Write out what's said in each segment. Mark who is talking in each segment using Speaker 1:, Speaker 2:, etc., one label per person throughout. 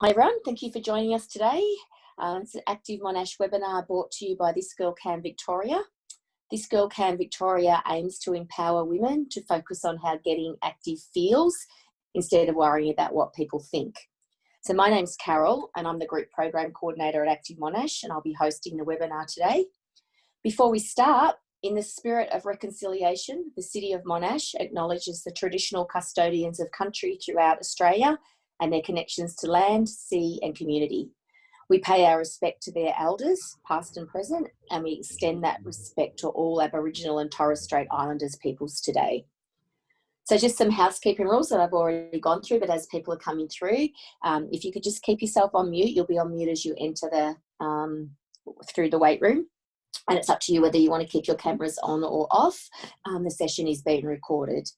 Speaker 1: Hi everyone, thank you for joining us today. It's an Active Monash webinar brought to you by This Girl Can Victoria. This Girl Can Victoria aims to empower women to focus on how getting active feels instead of worrying about what people think. So my name's Carol and I'm the Group Program Coordinator at Active Monash, and I'll be hosting the webinar today. Before we start, in the spirit of reconciliation, the City of Monash acknowledges the traditional custodians of country throughout Australia and their connections to land, sea and community. We pay our respect to their elders, past and present, and we extend that respect to all Aboriginal and Torres Strait Islanders peoples today. So just some housekeeping rules that I've already gone through, but as people are coming through, if you could just keep yourself on mute, you'll be on mute as you enter the through the weight room. And it's up to you whether you want to keep your cameras on or off. The session is being recorded.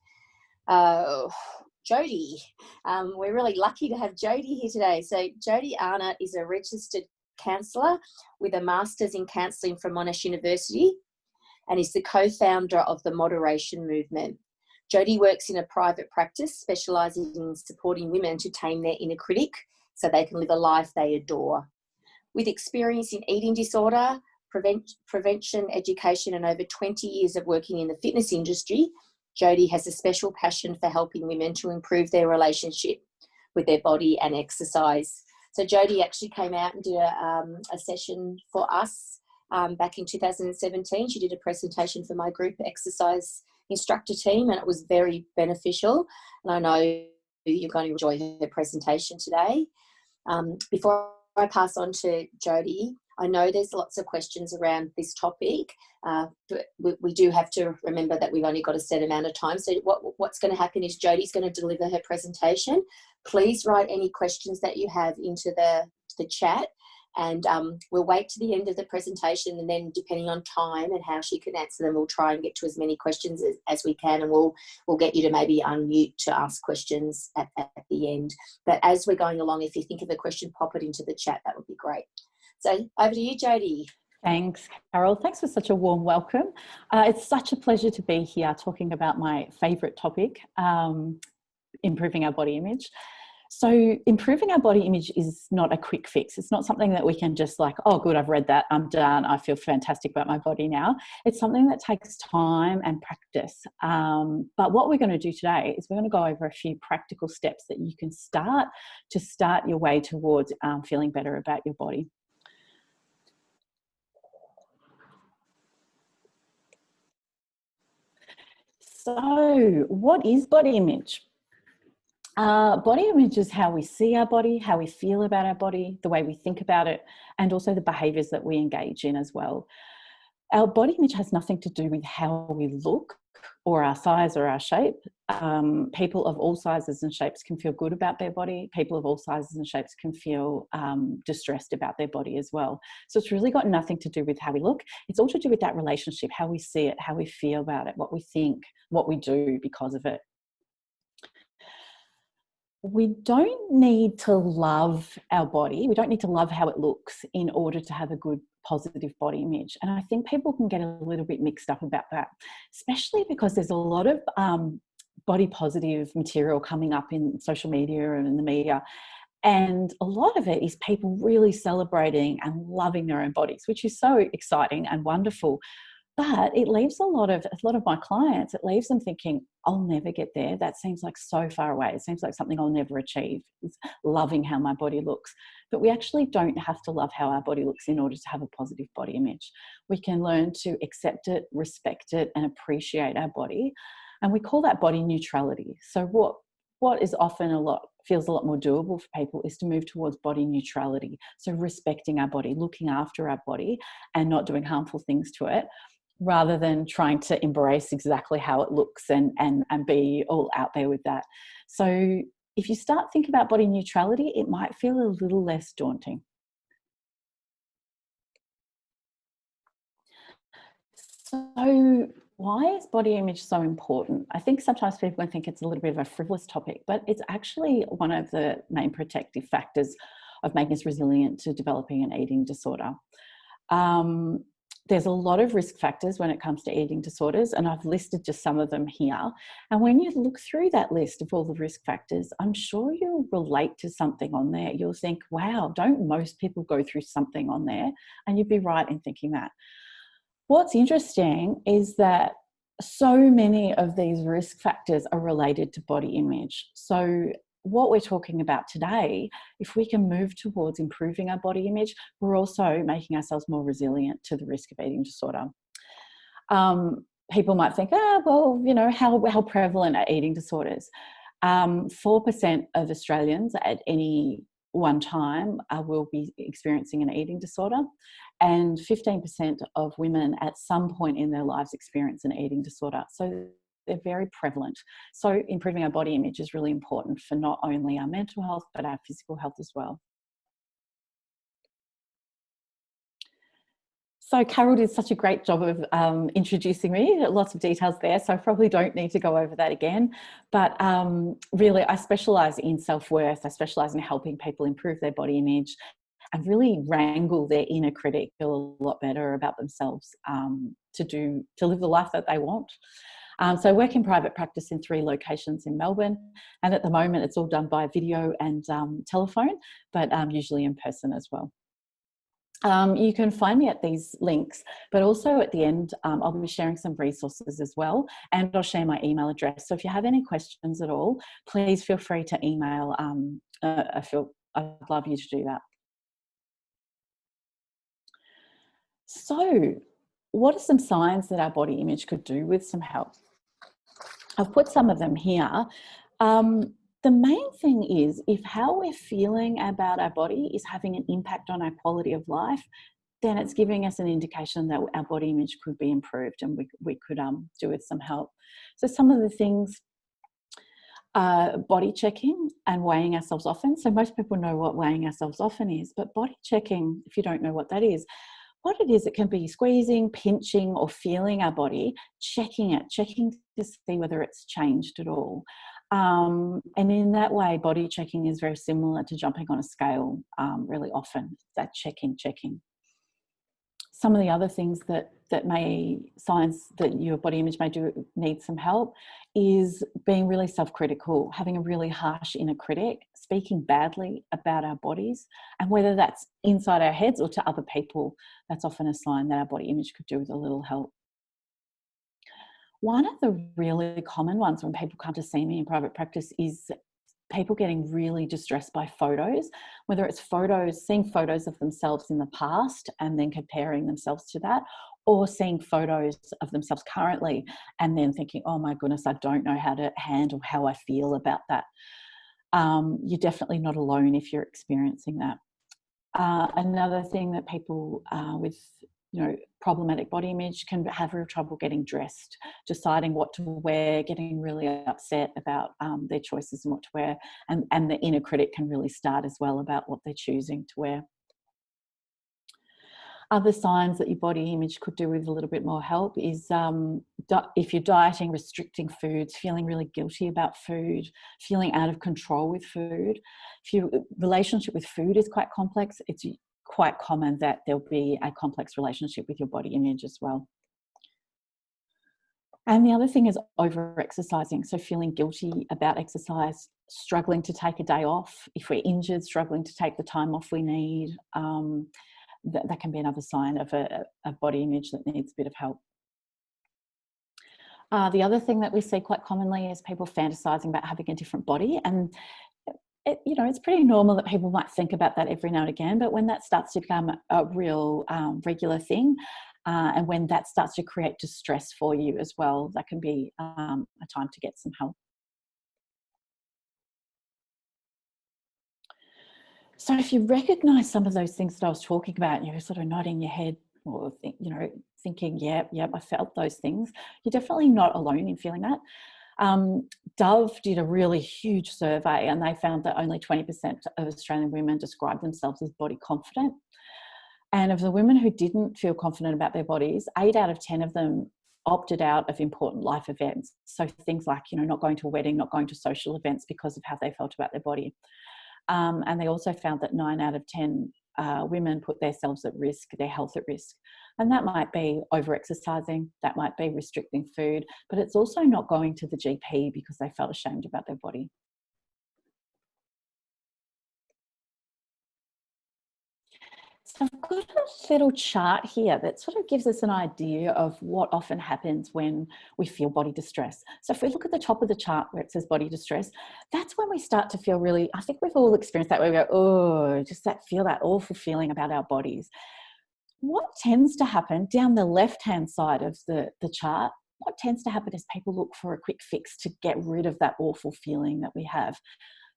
Speaker 1: Jodie, we're really lucky to have Jodie here today. So Jodie Arnot is a registered counsellor with a Masters in Counselling from Monash University and is the co-founder of the Moderation Movement. Jodie works in a private practice specialising in supporting women to tame their inner critic so they can live a life they adore. With experience in eating disorder, prevention, education and over 20 years of working in the fitness industry, Jodie has a special passion for helping women to improve their relationship with their body and exercise. So Jodie actually came out and did a session for us back in 2017. She did a presentation for my group exercise instructor team and it was very beneficial. And I know you're going to enjoy her presentation today. Before I pass on to Jodie, I know there's lots of questions around this topic, but we do have to remember that we've only got a set amount of time. So what's going to happen is Jodie's going to deliver her presentation. Please write any questions that you have into the chat, and we'll wait to the end of the presentation, and then depending on time and how she can answer them, we'll try and get to as many questions as we can, and we'll get you to maybe unmute to ask questions at the end. But as we're going along, if you think of a question, pop it into the chat. That would be great. So over to you, Jodie.
Speaker 2: Thanks, Carol. Thanks for such a warm welcome. It's such a pleasure to be here talking about my favourite topic, improving our body image. So improving our body image is not a quick fix. It's not something that we can just like, oh, good, I've read that, I'm done, I feel fantastic about my body now. It's something that takes time and practice. But what we're going to do today is we're going to go over a few practical steps that you can start your way towards feeling better about your body. So what is body image? Body image is how we see our body, how we feel about our body, the way we think about it, and also the behaviours that we engage in as well. Our body image has nothing to do with how we look or our size or our shape. People of all sizes and shapes can feel good about their body. People of all sizes and shapes can feel distressed about their body as well. So it's really got nothing to do with how we look. It's all to do with that relationship, how we see it, how we feel about it, what we think, what we do because of it. We don't need to love our body. We don't need to love how it looks in order to have a good, positive body image. And I think people can get a little bit mixed up about that, especially because there's a lot of body positive material coming up in social media and in the media. And a lot of it is people really celebrating and loving their own bodies, which is so exciting and wonderful. But it leaves a lot of my clients, it leaves them thinking, I'll never get there. That seems like so far away. It seems like something I'll never achieve. It's loving how my body looks. But we actually don't have to love how our body looks in order to have a positive body image. We can learn to accept it, respect it, and appreciate our body. And we call that body neutrality. So what is often feels a lot more doable for people is to move towards body neutrality. So respecting our body, looking after our body and not doing harmful things to it, rather than trying to embrace exactly how it looks and be all out there with that. So if you start thinking about body neutrality, it might feel a little less daunting. So why is body image so important? I think sometimes people think it's a little bit of a frivolous topic, but it's actually one of the main protective factors of making us resilient to developing an eating disorder. there's a lot of risk factors when it comes to eating disorders, and I've listed just some of them here. And when you look through that list of all the risk factors, I'm sure you'll relate to something on there. You'll think, wow, don't most people go through something on there? And you'd be right in thinking that. What's interesting is that so many of these risk factors are related to body image. So what we're talking about today, if we can move towards improving our body image, we're also making ourselves more resilient to the risk of eating disorder. People might think, well, you know, how prevalent are eating disorders? 4% of Australians at any one time will be experiencing an eating disorder, and 15% of women at some point in their lives experience an eating disorder. So they're very prevalent. So improving our body image is really important for not only our mental health, but our physical health as well. So Carol did such a great job of introducing me. Lots of details there, so I probably don't need to go over that again. But really, I specialise in self-worth. I specialise in helping people improve their body image and really wrangle their inner critic, feel a lot better about themselves, to live the life that they want. So I work in private practice in 3 locations in Melbourne, and at the moment it's all done by video and telephone, but usually in person as well. You can find me at these links, but also at the end I'll be sharing some resources as well, and I'll share my email address. So if you have any questions at all, please feel free to email. I'd love you to do that. So what are some signs that our body image could do with some help? I've put some of them here. The main thing is, if how we're feeling about our body is having an impact on our quality of life, then it's giving us an indication that our body image could be improved, and we could do with some help. So some of the things, body checking and weighing ourselves often. So most people know what weighing ourselves often is, but body checking, if you don't know what that is, what it is, it can be squeezing, pinching, or feeling our body, checking to see whether it's changed at all. And in that way, body checking is very similar to jumping on a scale really often, that checking. Some of the other things that signs that your body image may need some help is being really self-critical, having a really harsh inner critic, speaking badly about our bodies, and whether that's inside our heads or to other people, that's often a sign that our body image could do with a little help. One of the really common ones when people come to see me in private practice is people getting really distressed by photos, whether it's seeing photos of themselves in the past and then comparing themselves to that, or seeing photos of themselves currently and then thinking, oh my goodness, I don't know how to handle how I feel about that. You're definitely not alone if you're experiencing that. Another thing that people with problematic body image can have real trouble getting dressed, deciding what to wear, getting really upset about their choices and what to wear, and the inner critic can really start as well about what they're choosing to wear. Other signs that your body image could do with a little bit more help is if you're dieting, restricting foods, feeling really guilty about food, feeling out of control with food. If your relationship with food is quite complex, it's quite common that there'll be a complex relationship with your body image as well. And the other thing is over-exercising, so feeling guilty about exercise, struggling to take a day off. If we're injured, struggling to take the time off we need. That can be another sign of a body image that needs a bit of help. The other thing that we see quite commonly is people fantasizing about having a different body, and it's pretty normal that people might think about that every now and again, but when that starts to become a real regular thing, and when that starts to create distress for you as well, that can be a time to get some help. So if you recognise some of those things that I was talking about, and you're sort of nodding your head or thinking, yep, I felt those things, you're definitely not alone in feeling that. Dove did a really huge survey, and they found that only 20% of Australian women describe themselves as body confident. And of the women who didn't feel confident about their bodies, 8 out of 10 of them opted out of important life events. So things like, not going to a wedding, not going to social events because of how they felt about their body. And they also found that 9 out of 10 women put themselves at risk, their health at risk. And that might be over-exercising, that might be restricting food, but it's also not going to the GP because they felt ashamed about their body. So I've got a little chart here that sort of gives us an idea of what often happens when we feel body distress. So if we look at the top of the chart where it says body distress, that's when we start to feel really, I think we've all experienced that, where we go, oh, just that awful feeling about our bodies. What tends to happen down the left-hand side of the chart, what tends to happen is people look for a quick fix to get rid of that awful feeling that we have.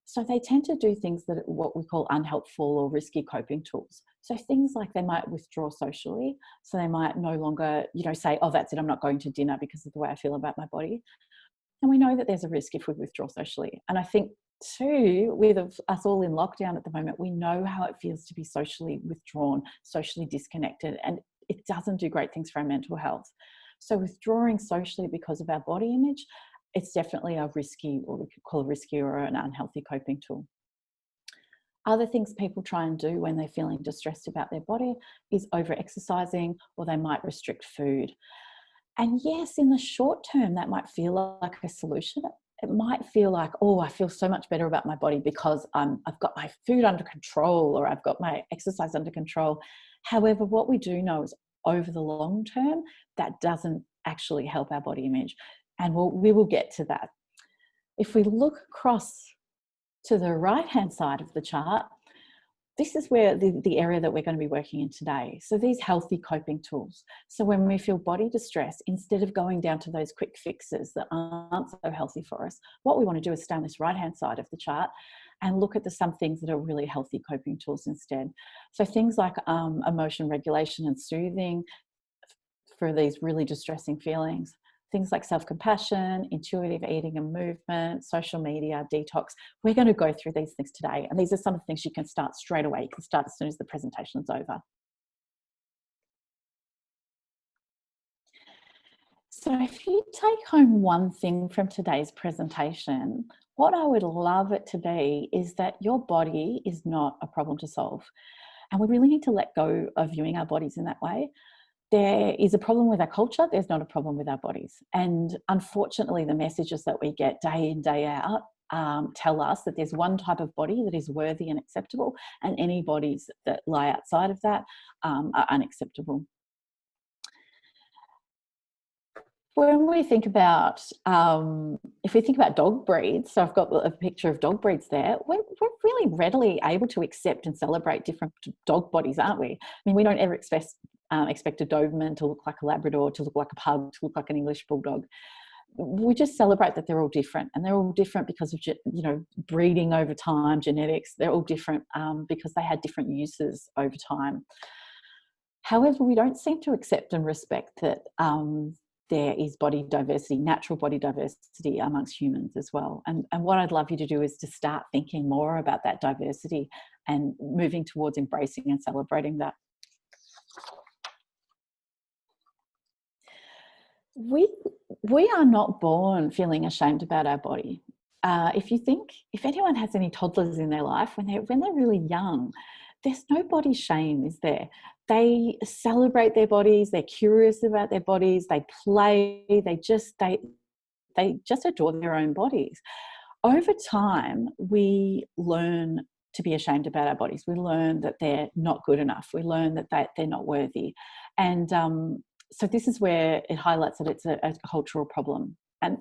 Speaker 2: So they tend to do things that are what we call unhelpful or risky coping tools. So things like they might withdraw socially. So they might no longer, say, oh, that's it, I'm not going to dinner because of the way I feel about my body. And we know that there's a risk if we withdraw socially. And I think too, with us all in lockdown at the moment, we know how it feels to be socially withdrawn, socially disconnected, and it doesn't do great things for our mental health. So withdrawing socially because of our body image, it's definitely a risky, or we could call a risky or an unhealthy coping tool. Other things people try and do when they're feeling distressed about their body is over-exercising, or they might restrict food. And yes, in the short term, that might feel like a solution. It might feel like, oh, I feel so much better about my body because I've got my food under control, or I've got my exercise under control. However, what we do know is over the long term, that doesn't actually help our body image. And we will get to that. If we look across to the right-hand side of the chart, this is where the area that we're going to be working in today. So these healthy coping tools. So when we feel body distress, instead of going down to those quick fixes that aren't so healthy for us, what we want to do is stay on this right-hand side of the chart and look at some things that are really healthy coping tools instead. So things like emotion regulation and soothing for these really distressing feelings. Things like self-compassion, intuitive eating and movement, social media, detox. We're going to go through these things today. And these are some of the things you can start straight away. You can start as soon as the presentation is over. So if you take home one thing from today's presentation, what I would love it to be is that your body is not a problem to solve. And we really need to let go of viewing our bodies in that way. There is a problem with our culture, there's not a problem with our bodies. And unfortunately, the messages that we get day in, day out tell us that there's one type of body that is worthy and acceptable, and any bodies that lie outside of that are unacceptable. When we think about, if we think about dog breeds, so I've got a picture of dog breeds there, we're really readily able to accept and celebrate different dog bodies, aren't we? I mean, we don't ever expect a Doberman to look like a Labrador, to look like a pug, to look like an English Bulldog. We just celebrate that they're all different, and they're all different because of, breeding over time, genetics. They're all different because they had different uses over time. However, we don't seem to accept and respect that there is body diversity, natural body diversity amongst humans as well. And what I'd love you to do is to start thinking more about that diversity and moving towards embracing and celebrating that. We are not born feeling ashamed about our body. If anyone has any toddlers in their life, when they're really young, there's no body shame, is there? They celebrate their bodies, they're curious about their bodies, they play, they just adore their own bodies. Over time, we learn to be ashamed about our bodies. We learn that they're not good enough. We learn that they're not worthy. And so this is where it highlights that it's a cultural problem. And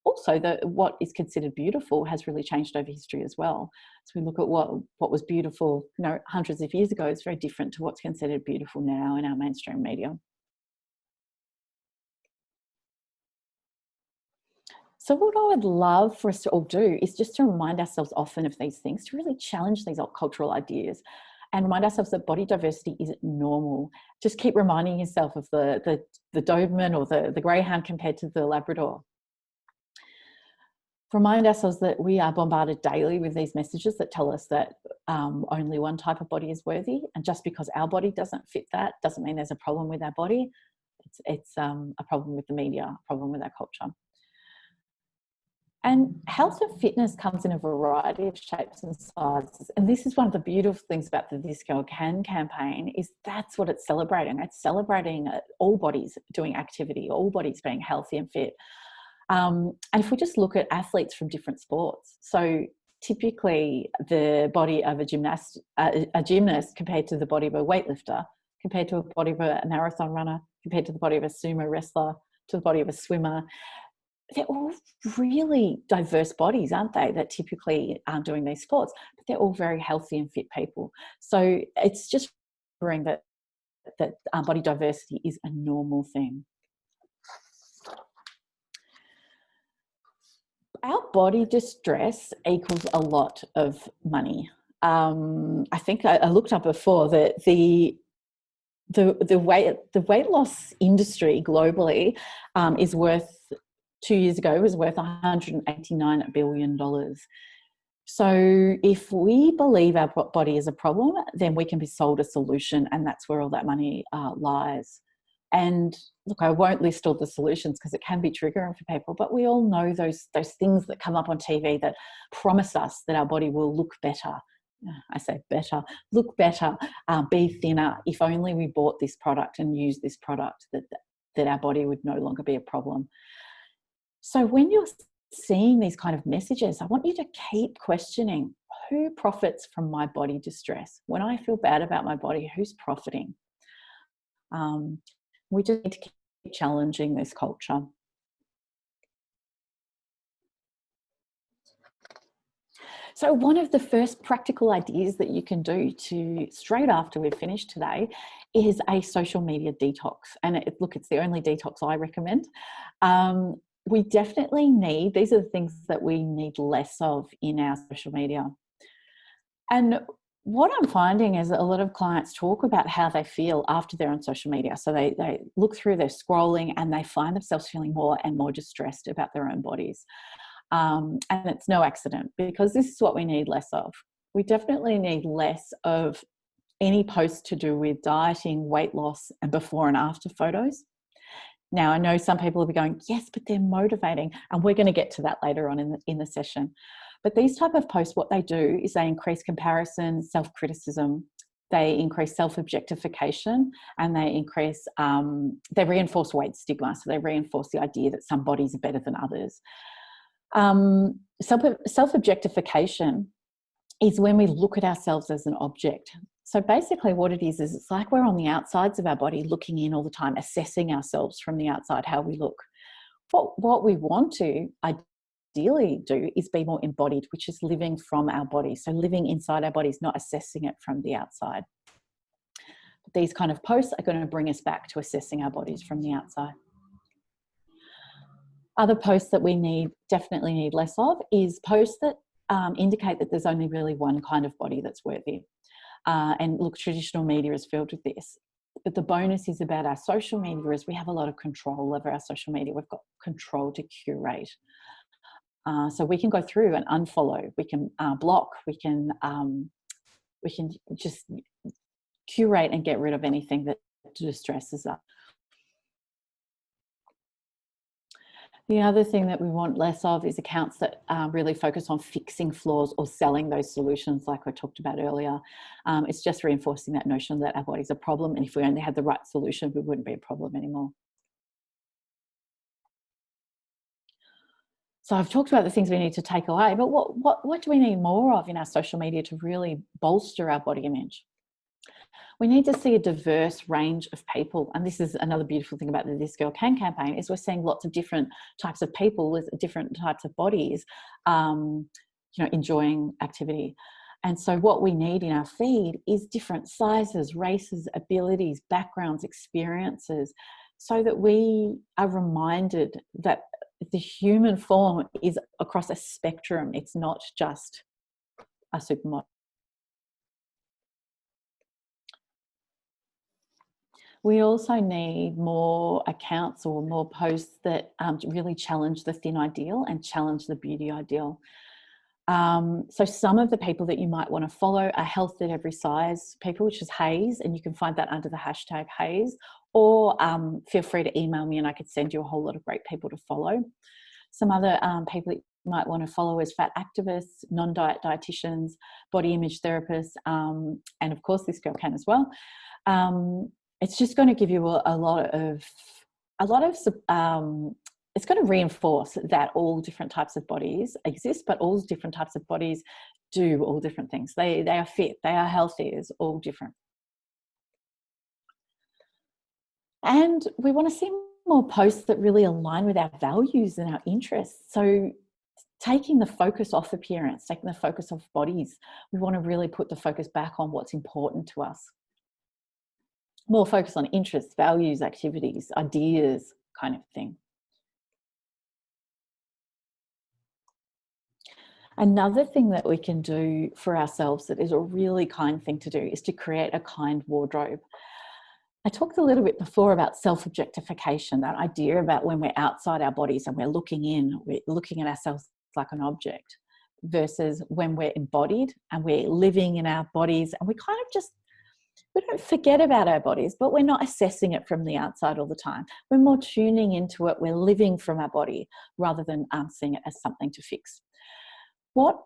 Speaker 2: also what is considered beautiful has really changed over history as well. So we look at what was beautiful, hundreds of years ago. It's very different to what's considered beautiful now in our mainstream media. So what I would love for us to all do is just to remind ourselves often of these things, to really challenge these cultural ideas and remind ourselves that body diversity isn't normal. Just keep reminding yourself of the Doberman or the Greyhound compared to the Labrador. Remind ourselves that we are bombarded daily with these messages that tell us that only one type of body is worthy. And just because our body doesn't fit that doesn't mean there's a problem with our body. It's a problem with the media, a problem with our culture. And health and fitness comes in a variety of shapes and sizes. And this is one of the beautiful things about the This Girl Can campaign, is that's what it's celebrating. It's celebrating all bodies doing activity, all bodies being healthy and fit. And if we just look at athletes from different sports, so typically the body of a gymnast compared to the body of a weightlifter, compared to a body of a marathon runner, compared to the body of a sumo wrestler, to the body of a swimmer, they're all really diverse bodies, aren't they, that typically are doing these sports, but they're all very healthy and fit people. So it's just remembering that body diversity is a normal thing. Our body distress equals a lot of money. I think I looked up before that the weight loss industry globally is worth, 2 years ago, was worth $189 billion. So if we believe our body is a problem, then we can be sold a solution, and that's where all that money lies. And look, I won't list all the solutions because it can be triggering for people, but we all know those things that come up on TV that promise us that our body will look better. I say better, look better, be thinner. If only we bought this product and used this product, that our body would no longer be a problem. So when you're seeing these kind of messages, I want you to keep questioning, who profits from my body distress? When I feel bad about my body, who's profiting? We just need to keep challenging this culture. So one of the first practical ideas that you can do straight after we've finished today is a social media detox. And it's the only detox I recommend. We definitely need, these are the things that we need less of in our social media. And what I'm finding is a lot of clients talk about how they feel after they're on social media. So they look through their scrolling and they find themselves feeling more and more distressed about their own bodies. And it's no accident, because this is what we need less of. We definitely need less of any posts to do with dieting, weight loss, and before and after photos. Now, I know some people will be going, yes, but they're motivating. And we're going to get to that later on in the session. But these type of posts, what they do is they increase comparison, self-criticism, they increase self-objectification, and they reinforce weight stigma. So they reinforce the idea that some bodies are better than others. Self-objectification is when we look at ourselves as an object. So basically what it is it's like we're on the outsides of our body looking in all the time, assessing ourselves from the outside, how we look. What we want to ideally do is be more embodied, which is living from our body. So living inside our bodies, not assessing it from the outside. But these kind of posts are going to bring us back to assessing our bodies from the outside. Other posts that we definitely need less of is posts that indicate that there's only really one kind of body that's worthy. And look, traditional media is filled with this. But the bonus is about our social media is we have a lot of control over our social media. We've got control to curate. So we can go through and unfollow. We can block. We can just curate and get rid of anything that distresses us. The other thing that we want less of is accounts that really focus on fixing flaws or selling those solutions like I talked about earlier. It's just reinforcing that notion that our body's a problem, and if we only had the right solution, we wouldn't be a problem anymore. So I've talked about the things we need to take away, but what do we need more of in our social media to really bolster our body image? We need to see a diverse range of people. And this is another beautiful thing about the This Girl Can campaign, is we're seeing lots of different types of people with different types of bodies, enjoying activity. And so what we need in our feed is different sizes, races, abilities, backgrounds, experiences, so that we are reminded that the human form is across a spectrum. It's not just a supermodel. We also need more accounts or more posts that really challenge the thin ideal and challenge the beauty ideal. So some of the people that you might want to follow are health at every size people, which is Haze, and you can find that under the hashtag Haze, or feel free to email me and I could send you a whole lot of great people to follow. Some other people that might want to follow as fat activists, non-diet dietitians, body image therapists, and of course this girl can as well. It's just going to give you a lot of it's going to reinforce that all different types of bodies exist, but all different types of bodies do all different things. They are fit, they are healthy, it's all different. And we want to see more posts that really align with our values and our interests. So taking the focus off appearance, taking the focus off bodies, we want to really put the focus back on what's important to us. More focus on interests, values, activities, ideas, kind of thing. Another thing that we can do for ourselves that is a really kind thing to do is to create a kind wardrobe. I talked a little bit before about self-objectification, that idea about when we're outside our bodies and we're looking at ourselves like an object, versus when we're embodied and we're living in our bodies and we don't forget about our bodies, but we're not assessing it from the outside all the time. We're more tuning into it. We're living from our body rather than seeing it as something to fix. What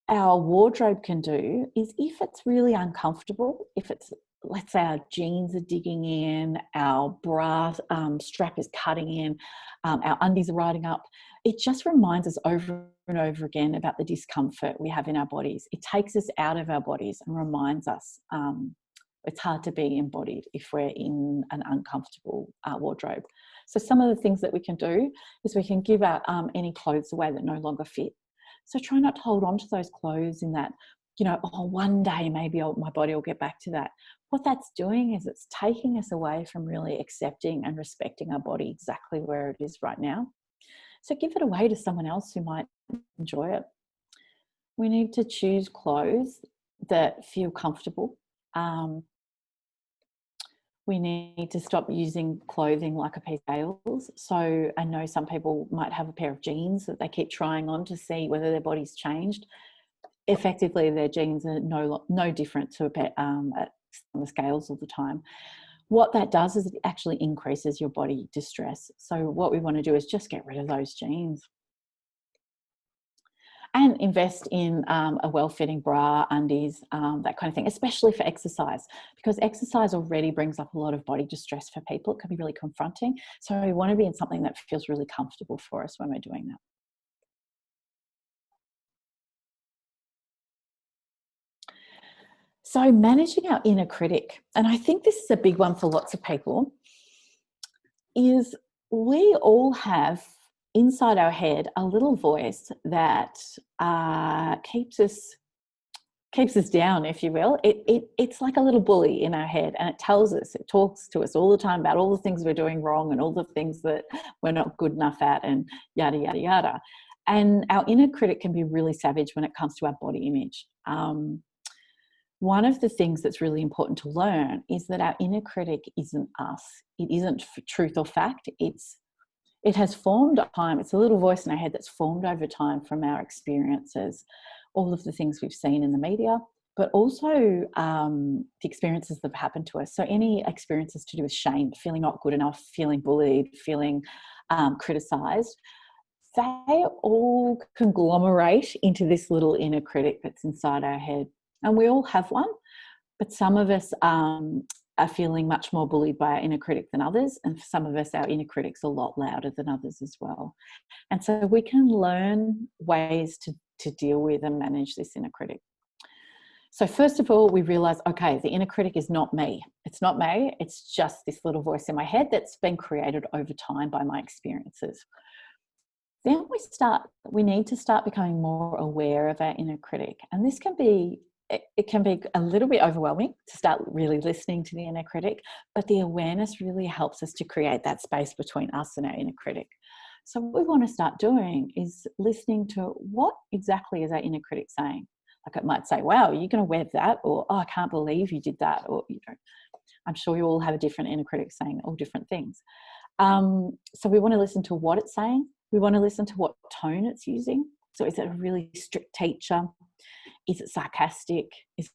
Speaker 2: our wardrobe can do is, if it's really uncomfortable, if it's, let's say our jeans are digging in, our bra strap is cutting in, our undies are riding up, it just reminds us over and over again about the discomfort we have in our bodies. It takes us out of our bodies and reminds us it's hard to be embodied if we're in an uncomfortable wardrobe. So some of the things that we can do is we can give out any clothes away that no longer fit. So try not to hold on to those clothes in that, one day maybe my body will get back to that. What that's doing is it's taking us away from really accepting and respecting our body exactly where it is right now. So give it away to someone else who might enjoy it. We need to choose clothes that feel comfortable. We need to stop using clothing like a piece of scales. So I know some people might have a pair of jeans that they keep trying on to see whether their body's changed. Effectively, their jeans are no different to a pair on the scales all the time. What that does is it actually increases your body distress. So what we want to do is just get rid of those jeans. And invest in a well-fitting bra, undies, that kind of thing, especially for exercise, because exercise already brings up a lot of body distress for people. It can be really confronting. So we want to be in something that feels really comfortable for us when we're doing that. So managing our inner critic, and I think this is a big one for lots of people, is we all have inside our head a little voice that keeps us down, if you will. It's like a little bully in our head, and it talks to us all the time about all the things we're doing wrong and all the things that we're not good enough at, and yada yada yada. And our inner critic can be really savage when it comes to our body image. One of the things that's really important to learn is that our inner critic isn't us. It isn't truth or fact. It has formed over time. It's a little voice in our head that's formed over time from our experiences, all of the things we've seen in the media, but also the experiences that have happened to us. So any experiences to do with shame, feeling not good enough, feeling bullied, feeling criticised, they all conglomerate into this little inner critic that's inside our head. And we all have one, but some of us are feeling much more bullied by our inner critic than others. And for some of us, our inner critic's a lot louder than others as well. And so we can learn ways to deal with and manage this inner critic. So first of all, we realize, okay, the inner critic is not me. It's not me. It's just this little voice in my head that's been created over time by my experiences. Then we need to start becoming more aware of our inner critic. And this can be, it can be a little bit overwhelming to start really listening to the inner critic, but the awareness really helps us to create that space between us and our inner critic. So what we want to start doing is listening to what exactly is our inner critic saying. Like it might say, wow, you're going to wear that, or oh, I can't believe you did that, or I'm sure you all have a different inner critic saying all different things. So we want to listen to what it's saying. We want to listen to what tone it's using. So is it a really strict teacher? Is it sarcastic? Is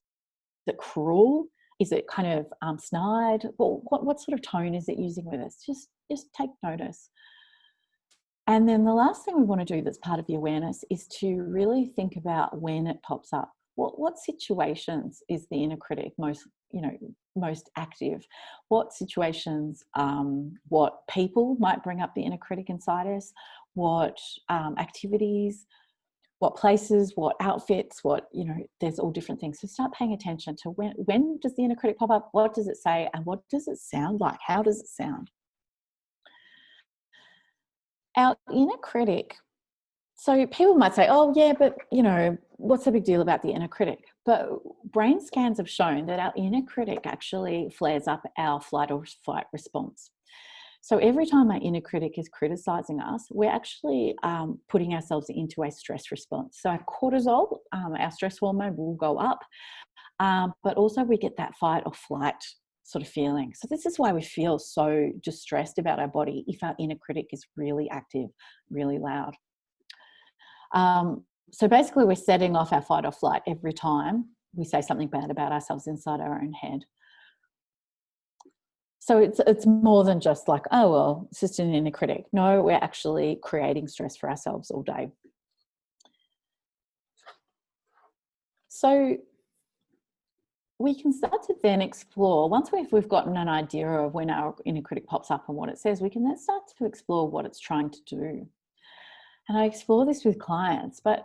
Speaker 2: it cruel? Is it kind of snide? Well, what sort of tone is it using with us? Just take notice. And then the last thing we want to do that's part of the awareness is to really think about when it pops up. What situations is the inner critic most active? What situations, what people might bring up the inner critic inside us? What activities? What places? What outfits? There's all different things. So start paying attention to when does the inner critic pop up? What does it say? And what does it sound like? How does it sound? Our inner critic. So people might say, oh yeah, but what's the big deal about the inner critic? But brain scans have shown that our inner critic actually flares up our flight or fight response. So every time our inner critic is criticizing us, we're actually putting ourselves into a stress response. So our cortisol, our stress hormone, will go up, but also we get that fight or flight sort of feeling. So this is why we feel so distressed about our body if our inner critic is really active, really loud. So basically we're setting off our fight or flight every time we say something bad about ourselves inside our own head. So it's more than just like, oh, well, it's just an inner critic. No, we're actually creating stress for ourselves all day. So we can start to then explore, once we've gotten an idea of when our inner critic pops up and what it says, we can then start to explore what it's trying to do. And I explore this with clients, but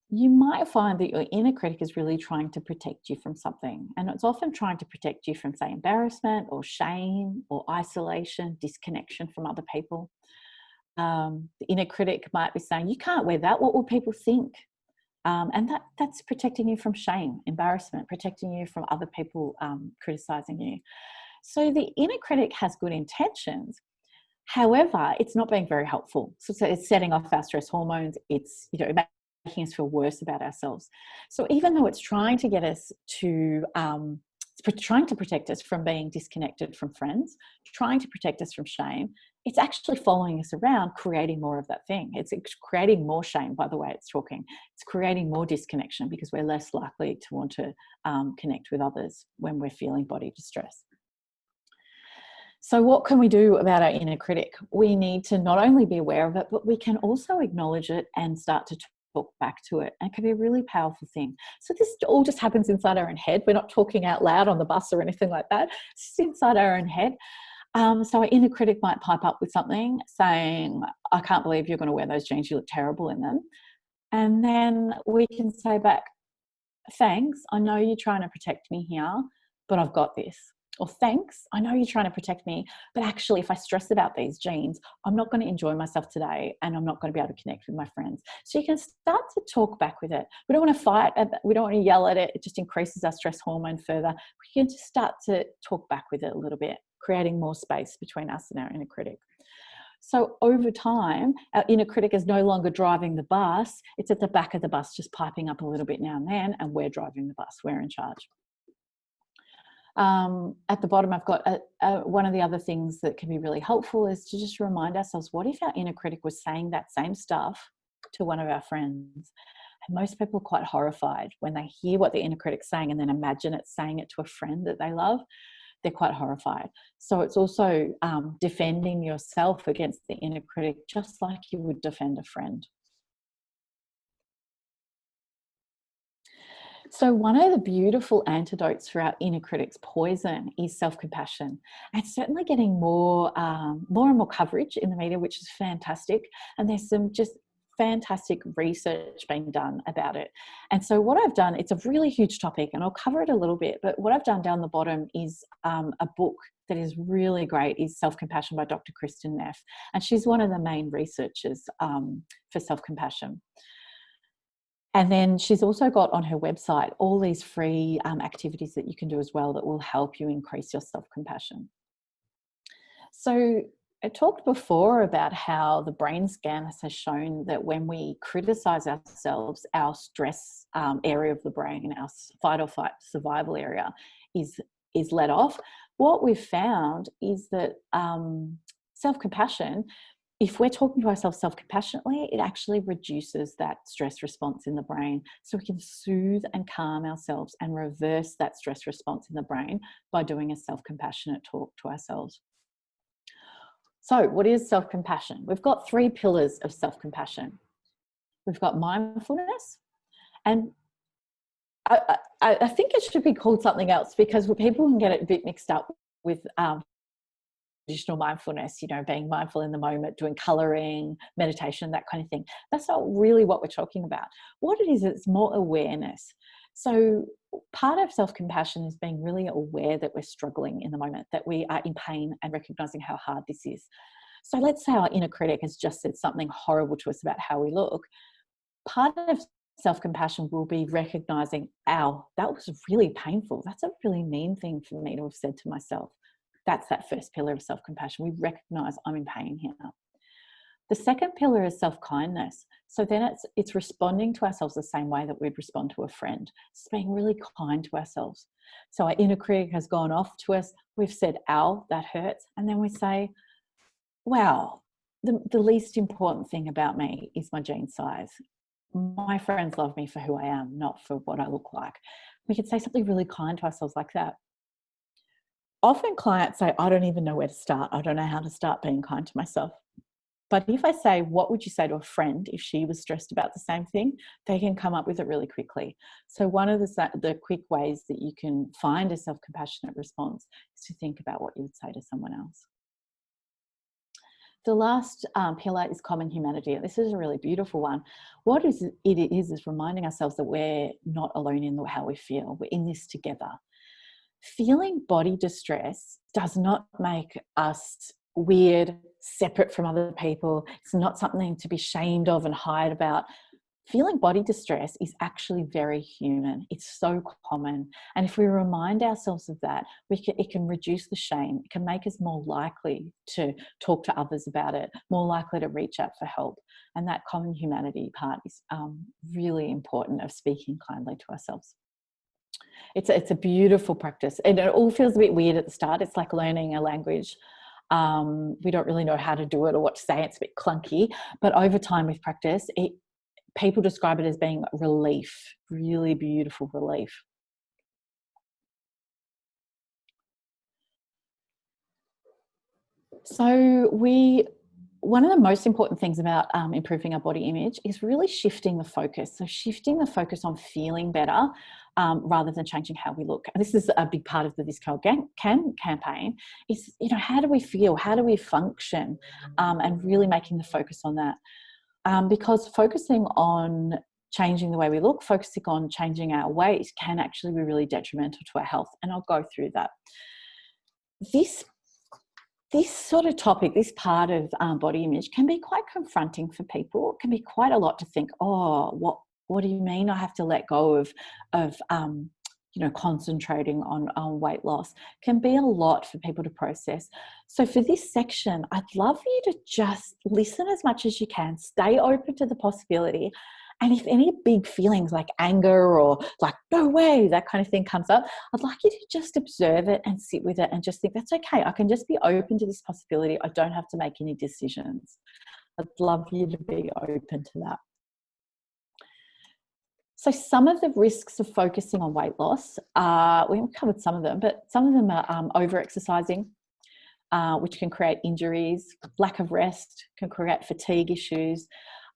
Speaker 2: you might find that your inner critic is really trying to protect you from something. And it's often trying to protect you from, say, embarrassment or shame or isolation, disconnection from other people. The inner critic might be saying, you can't wear that. What will people think? And that's protecting you from shame, embarrassment, protecting you from other people criticizing you. So the inner critic has good intentions. However, it's not being very helpful. So it's setting off our stress hormones. It's making us feel worse about ourselves. So even though it's trying to get us to, it's trying to protect us from being disconnected from friends, trying to protect us from shame, it's actually following us around, creating more of that thing. It's creating more shame by the way it's talking. It's creating more disconnection because we're less likely to want to connect with others when we're feeling body distress. So what can we do about our inner critic? We need to not only be aware of it, but we can also acknowledge it and start to talk back to it. And it can be a really powerful thing. So this all just happens inside our own head. We're not talking out loud on the bus or anything like that. It's just inside our own head. So our inner critic might pipe up with something saying, I can't believe you're going to wear those jeans. You look terrible in them. And then we can say back, thanks. I know you're trying to protect me here, but I've got this. Or thanks, I know you're trying to protect me, but actually if I stress about these jeans, I'm not going to enjoy myself today and I'm not going to be able to connect with my friends. So you can start to talk back with it. We don't want to fight, we don't want to yell at it. It just increases our stress hormone further. We can just start to talk back with it a little bit, creating more space between us and our inner critic. So over time, our inner critic is no longer driving the bus. It's at the back of the bus, just piping up a little bit now and then, and we're driving the bus. We're in charge. At the bottom, I've got one of the other things that can be really helpful is to just remind ourselves, what if our inner critic was saying that same stuff to one of our friends? And most people are quite horrified when they hear what the inner critic's saying and then imagine it saying it to a friend that they love. They're quite horrified. So it's also defending yourself against the inner critic, just like you would defend a friend. So one of the beautiful antidotes for our inner critic's poison is self-compassion. And it's certainly getting more and more coverage in the media, which is fantastic. And there's some just fantastic research being done about it. And so what I've done, it's a really huge topic and I'll cover it a little bit, but what I've done down the bottom is a book that is really great, is Self-Compassion by Dr. Kristin Neff. And she's one of the main researchers for self-compassion. And then she's also got on her website all these free activities that you can do as well that will help you increase your self-compassion. So I talked before about how the brain scans has shown that when we criticize ourselves, our stress area of the brain, our fight or flight survival area is let off. What we've found is that self-compassion, if we're talking to ourselves self-compassionately, it actually reduces that stress response in the brain. So we can soothe and calm ourselves and reverse that stress response in the brain by doing a self-compassionate talk to ourselves. So what is self-compassion? We've got 3 pillars of self-compassion. We've got mindfulness, and I think it should be called something else, because people can get it a bit mixed up with traditional mindfulness, being mindful in the moment, doing colouring, meditation, that kind of thing. That's not really what we're talking about. What it is, it's more awareness. So part of self-compassion is being really aware that we're struggling in the moment, that we are in pain, and recognising how hard this is. So let's say our inner critic has just said something horrible to us about how we look. Part of self-compassion will be recognising, ow, that was really painful. That's a really mean thing for me to have said to myself. That's that first pillar of self-compassion. We recognise I'm in pain here. The second pillar is self-kindness. So then it's responding to ourselves the same way that we'd respond to a friend. It's being really kind to ourselves. So our inner critic has gone off to us. We've said, ow, that hurts. And then we say, wow, the least important thing about me is my jean size. My friends love me for who I am, not for what I look like. We could say something really kind to ourselves like that. Often clients say, I don't even know where to start. I don't know how to start being kind to myself. But if I say, what would you say to a friend if she was stressed about the same thing? They can come up with it really quickly. So one of the quick ways that you can find a self-compassionate response is to think about what you would say to someone else. The last pillar is common humanity. And this is a really beautiful one. What it is reminding ourselves that we're not alone in how we feel. We're in this together. Feeling body distress does not make us weird, separate from other people. It's not something to be ashamed of and hide about. Feeling body distress is actually very human. It's so common. And if we remind ourselves of that, it can reduce the shame. It can make us more likely to talk to others about it, more likely to reach out for help. And that common humanity part is really important, of speaking kindly to ourselves. It's a beautiful practice, and it all feels a bit weird at the start. It's like learning a language. We don't really know how to do it or what to say. It's a bit clunky, but over time with practice, people describe it as being relief, really beautiful relief. So one of the most important things about improving our body image is really shifting the focus. So shifting the focus on feeling better rather than changing how we look. And this is a big part of the This Girl Can campaign is, how do we feel? How do we function? And really making the focus on that. Because focusing on changing the way we look, focusing on changing our weight can actually be really detrimental to our health. And I'll go through that. This sort of topic, this part of body image can be quite confronting for people. It can be quite a lot to think, oh, what do you mean I have to let go of concentrating on weight loss? Can be a lot for people to process. So for this section, I'd love for you to just listen as much as you can, stay open to the possibility. And if any big feelings like anger or like, no way, that kind of thing comes up, I'd like you to just observe it and sit with it and just think, that's okay. I can just be open to this possibility. I don't have to make any decisions. I'd love you to be open to that. So some of the risks of focusing on weight loss, we haven't covered some of them, but some of them are over-exercising, which can create injuries. Lack of rest can create fatigue issues.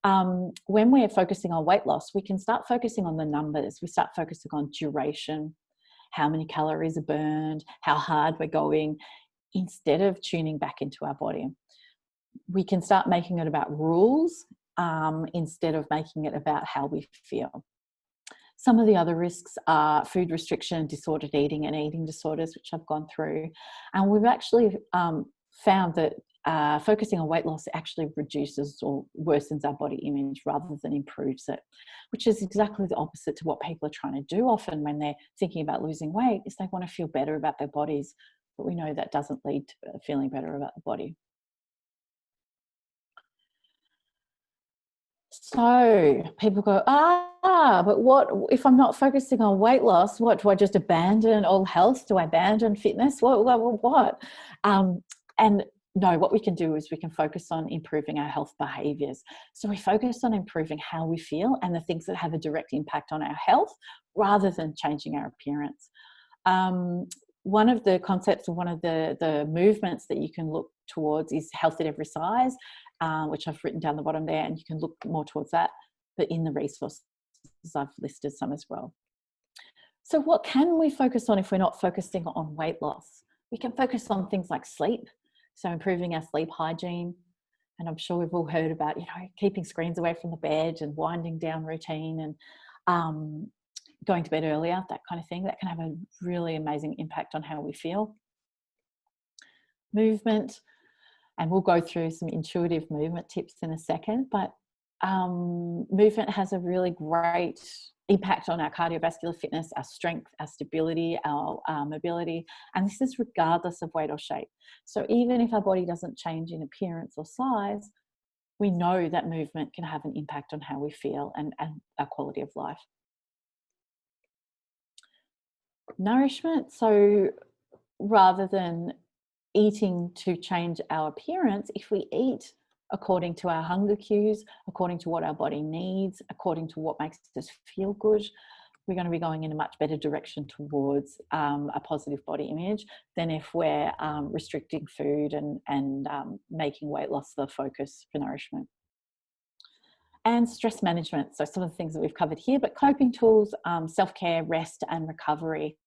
Speaker 2: When we're focusing on weight loss, we can start focusing on the numbers. We start focusing on duration, how many calories are burned, how hard we're going, instead of tuning back into our body. We can start making it about rules instead of making it about how we feel. Some of the other risks are food restriction, disordered eating, and eating disorders, which I've gone through. And we've actually found that focusing on weight loss actually reduces or worsens our body image rather than improves it, which is exactly the opposite to what people are trying to do often when they're thinking about losing weight, is they want to feel better about their bodies. But we know that doesn't lead to feeling better about the body. So people go, but what if I'm not focusing on weight loss? What, do I just abandon all health? Do I abandon fitness? What? And no, what we can do is we can focus on improving our health behaviors. So we focus on improving how we feel and the things that have a direct impact on our health rather than changing our appearance. one of the concepts of one of the movements that you can look towards is health at every size, which I've written down the bottom there, and you can look more towards that. But in the resources, I've listed some as well. So what can we focus on if we're not focusing on weight loss? We can focus on things like sleep, so improving our sleep hygiene. And I'm sure we've all heard about, keeping screens away from the bed and winding down routine and going to bed earlier, that kind of thing. That can have a really amazing impact on how we feel. Movement, and we'll go through some intuitive movement tips in a second, but movement has a really great impact on our cardiovascular fitness, our strength, our stability, our mobility, and this is regardless of weight or shape. So even if our body doesn't change in appearance or size, we know that movement can have an impact on how we feel and our quality of life. Nourishment, so rather than eating to change our appearance, if we eat according to our hunger cues, according to what our body needs, according to what makes us feel good, we're going to be going in a much better direction towards a positive body image than if we're restricting food and making weight loss the focus for nourishment. And stress management, so some of the things that we've covered here, but coping tools, self-care, rest and recovery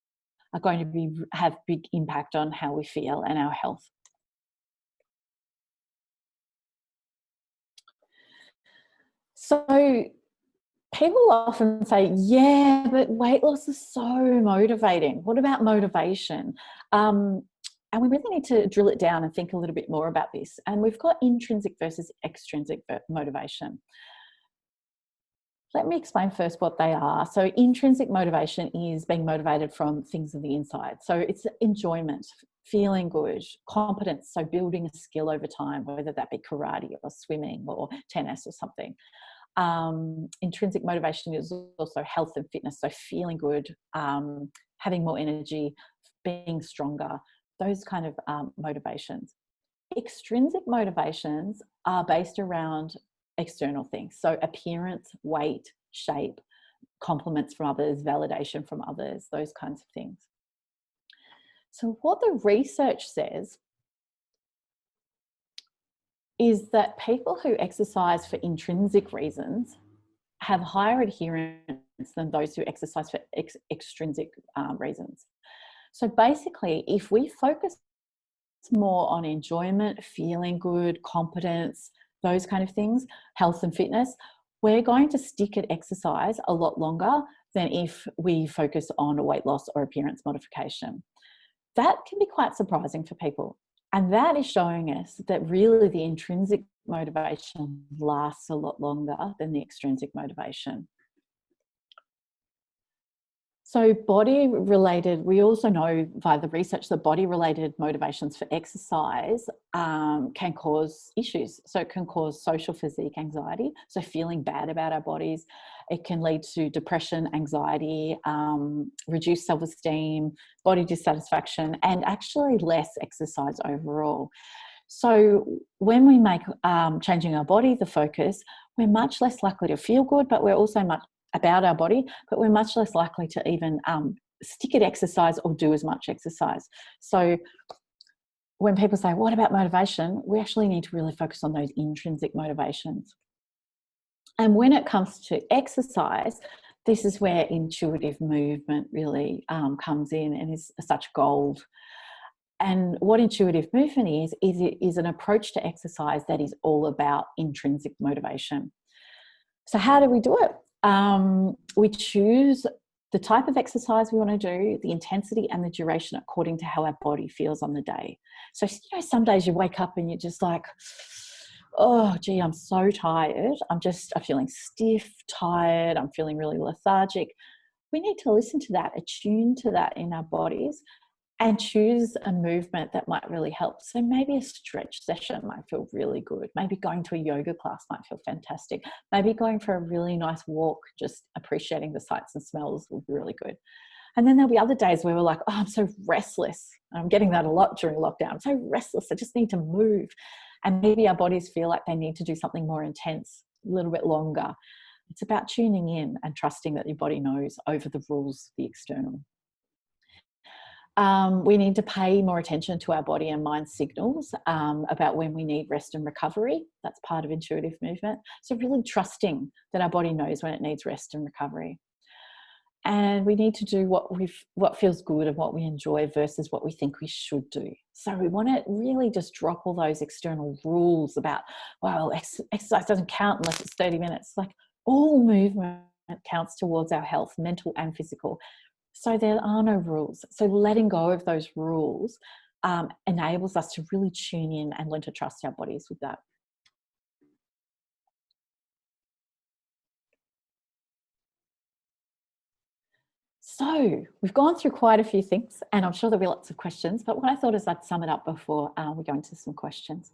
Speaker 2: are going to have big impact on how we feel and our health. So people often say, yeah, but weight loss is so motivating. What about motivation? And we really need to drill it down and think a little bit more about this. And we've got intrinsic versus extrinsic motivation. Let me explain first what they are. So intrinsic motivation is being motivated from things on the inside. So it's enjoyment, feeling good, competence, so building a skill over time, whether that be karate or swimming or tennis or something. Intrinsic motivation is also health and fitness, so feeling good, having more energy, being stronger, those kind of motivations. Extrinsic motivations are based around external things, so appearance, weight, shape, compliments from others, validation from others, those kinds of things. So what the research says is that people who exercise for intrinsic reasons have higher adherence than those who exercise for extrinsic reasons. So basically, if we focus more on enjoyment, feeling good, competence, those kind of things, health and fitness, we're going to stick at exercise a lot longer than if we focus on weight loss or appearance modification. That can be quite surprising for people. And that is showing us that really the intrinsic motivation lasts a lot longer than the extrinsic motivation. So body-related, we also know via the research that body-related motivations for exercise can cause issues. So it can cause social physique anxiety, so feeling bad about our bodies. It can lead to depression, anxiety, reduced self-esteem, body dissatisfaction, and actually less exercise overall. So when we make changing our body the focus, we're much less likely to feel good, but we're also much about our body, but we're much less likely to even stick at exercise or do as much exercise. So when people say, what about motivation? We actually need to really focus on those intrinsic motivations. And when it comes to exercise, this is where intuitive movement really comes in and is such gold. And what intuitive movement is an approach to exercise that is all about intrinsic motivation. So how do we do it? We choose the type of exercise we want to do, the intensity and the duration according to how our body feels on the day. So, some days you wake up and you're just like, oh, gee, I'm so tired. I'm feeling stiff, tired. I'm feeling really lethargic. We need to listen to that, attune to that in our bodies and choose a movement that might really help. So maybe a stretch session might feel really good. Maybe going to a yoga class might feel fantastic. Maybe going for a really nice walk, just appreciating the sights and smells will be really good. And then there'll be other days where we're like, oh, I'm so restless. I'm getting that a lot during lockdown. I'm so restless. I just need to move. And maybe our bodies feel like they need to do something more intense, a little bit longer. It's about tuning in and trusting that your body knows over the rules, the external. We need to pay more attention to our body and mind signals about when we need rest and recovery. That's part of intuitive movement. So really trusting that our body knows when it needs rest and recovery. And we need to do what feels good and what we enjoy versus what we think we should do. So we want to really just drop all those external rules about, well, exercise doesn't count unless it's 30 minutes. Like, all movement counts towards our health, mental and physical. So there are no rules. So letting go of those rules enables us to really tune in and learn to trust our bodies with that. So we've gone through quite a few things, and I'm sure there'll be lots of questions, but what I thought is I'd sum it up before we go into some questions.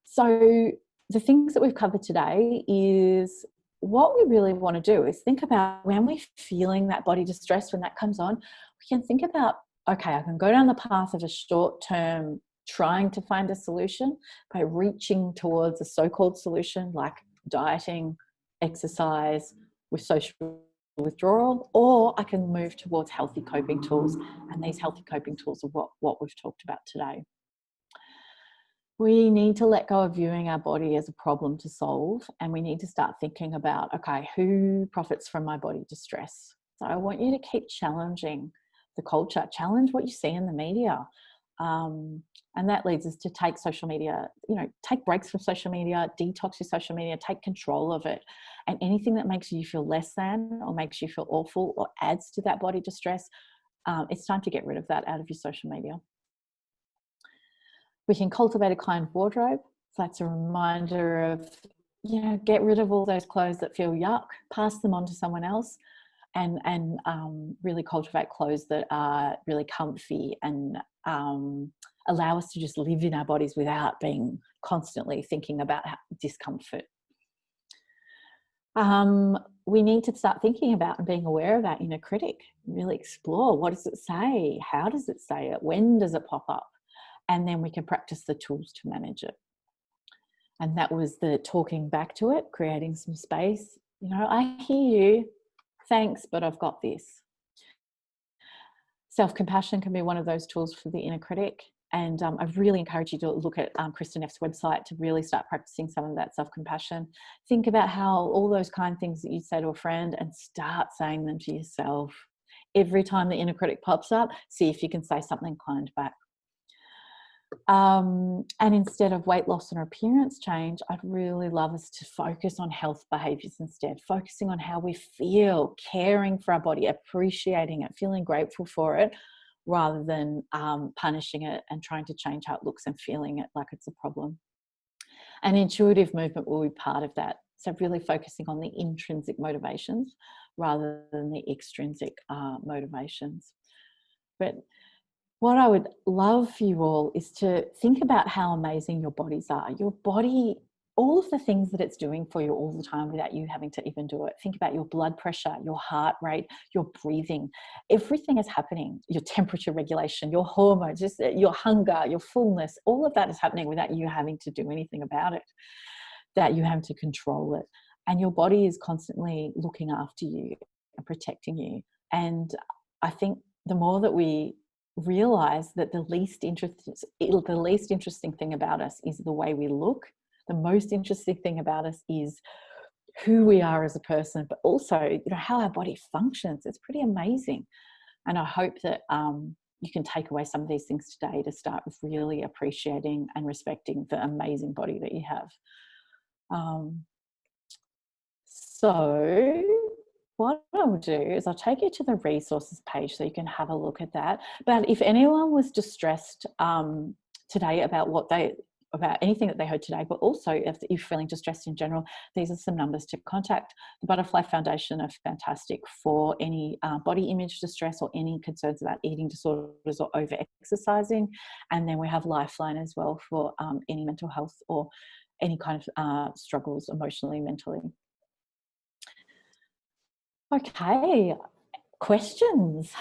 Speaker 2: So the things that we've covered today is, what we really want to do is think about when we're feeling that body distress, when that comes on, we can think about, okay, I can go down the path of a short-term trying to find a solution by reaching towards a so-called solution like dieting, exercise, with social withdrawal, or I can move towards healthy coping tools. And these healthy coping tools are what we've talked about today. We need to let go of viewing our body as a problem to solve, and we need to start thinking about, okay, who profits from my body distress? So I want you to keep challenging the culture, challenge what you see in the media. And that leads us to take social media, take breaks from social media, detox your social media, take control of it. And anything that makes you feel less than or makes you feel awful or adds to that body distress, it's time to get rid of that out of your social media. We can cultivate a kind wardrobe. So that's a reminder of, get rid of all those clothes that feel yuck, pass them on to someone else, and really cultivate clothes that are really comfy and allow us to just live in our bodies without being constantly thinking about discomfort. We need to start thinking about and being aware of our inner critic. Really explore, what does it say? How does it say it? When does it pop up? And then we can practice the tools to manage it. And that was the talking back to it, creating some space. I hear you, thanks, but I've got this. Self-compassion can be one of those tools for the inner critic. And I really encourage you to look at Kristen F's website to really start practicing some of that self-compassion. Think about how all those kind things that you say to a friend, and start saying them to yourself. Every time the inner critic pops up, see if you can say something kind back. And instead of weight loss and appearance change, I'd really love us to focus on health behaviours instead, focusing on how we feel, caring for our body, appreciating it, feeling grateful for it, rather than punishing it and trying to change how it looks and feeling it like it's a problem. And intuitive movement will be part of that. So really focusing on the intrinsic motivations rather than the extrinsic motivations. But what I would love for you all is to think about how amazing your bodies are. Your body, all of the things that it's doing for you all the time without you having to even do it. Think about your blood pressure, your heart rate, your breathing. Everything is happening. Your temperature regulation, your hormones, just your hunger, your fullness, all of that is happening without you having to do anything about it, that you have to control it. And your body is constantly looking after you and protecting you. And I think the more that we realize that the least interesting thing about us is the way we look, the most interesting thing about us is who we are as a person, but also how our body functions. It's pretty amazing. And I hope that you can take away some of these things today to start with really appreciating and respecting the amazing body that you have. So what I'll do is I'll take you to the resources page so you can have a look at that. But if anyone was distressed today about anything that they heard today, but also if you're feeling distressed in general, these are some numbers to contact. The Butterfly Foundation are fantastic for any body image distress or any concerns about eating disorders or over exercising. And then we have Lifeline as well for any mental health or any kind of struggles emotionally, mentally. Okay, questions?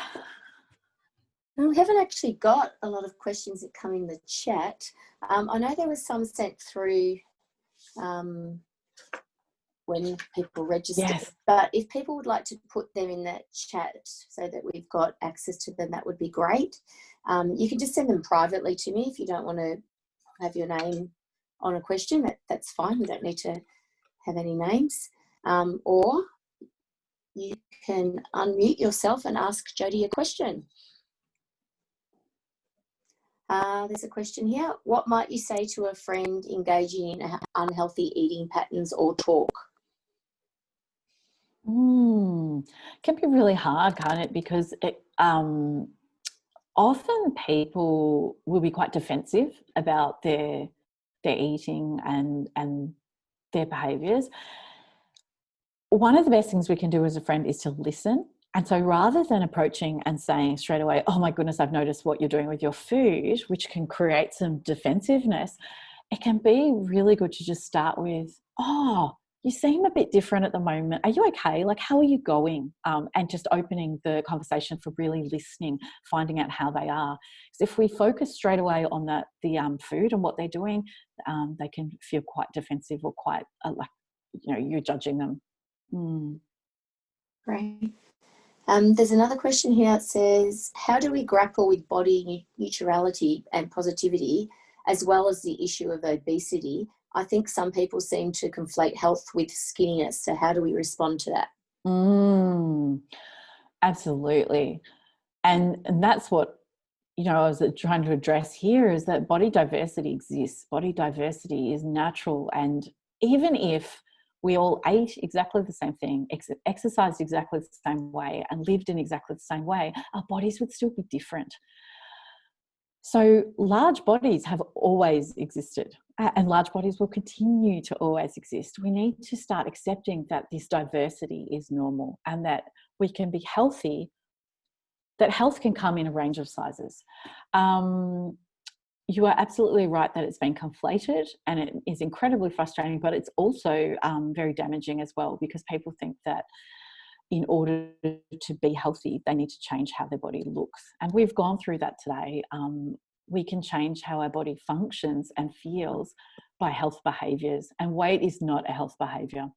Speaker 1: We haven't actually got a lot of questions that come in the chat. I know there was some sent through when people register.
Speaker 2: Yes.
Speaker 1: But if people would like to put them in the chat so that we've got access to them, that would be great. You can just send them privately to me if you don't want to have your name on a question. That's fine. We don't need to have any names. Or you can unmute yourself and ask Jodie a question. There's a question here. What might you say to a friend engaging in unhealthy eating patterns or talk?
Speaker 2: Can be really hard, can't it? Because often people will be quite defensive about their eating and their behaviours. One of the best things we can do as a friend is to listen. And so rather than approaching and saying straight away, oh my goodness, I've noticed what you're doing with your food, which can create some defensiveness, it can be really good to just start with, oh, you seem a bit different at the moment. Are you okay? Like, how are you going? And just opening the conversation for really listening, finding out how they are. Because if we focus straight away on the food and what they're doing, they can feel quite defensive or quite like, you're judging them.
Speaker 1: Great. There's another question here. It says, how do we grapple with body neutrality and positivity, as well as the issue of obesity? I think some people seem to conflate health with skinniness. So how do we respond to that?
Speaker 2: Absolutely. And that's what, I was trying to address here, is that body diversity exists. Body diversity is natural. And even if we all ate exactly the same thing, exercised exactly the same way, and lived in exactly the same way, our bodies would still be different. So large bodies have always existed, and large bodies will continue to always exist. We need to start accepting that this diversity is normal and that we can be healthy, that health can come in a range of sizes. You are absolutely right that it's been conflated, and it is incredibly frustrating, but it's also very damaging as well, because people think that in order to be healthy, they need to change how their body looks. And we've gone through that today. We can change how our body functions and feels by health behaviours, and weight is not a health behaviour.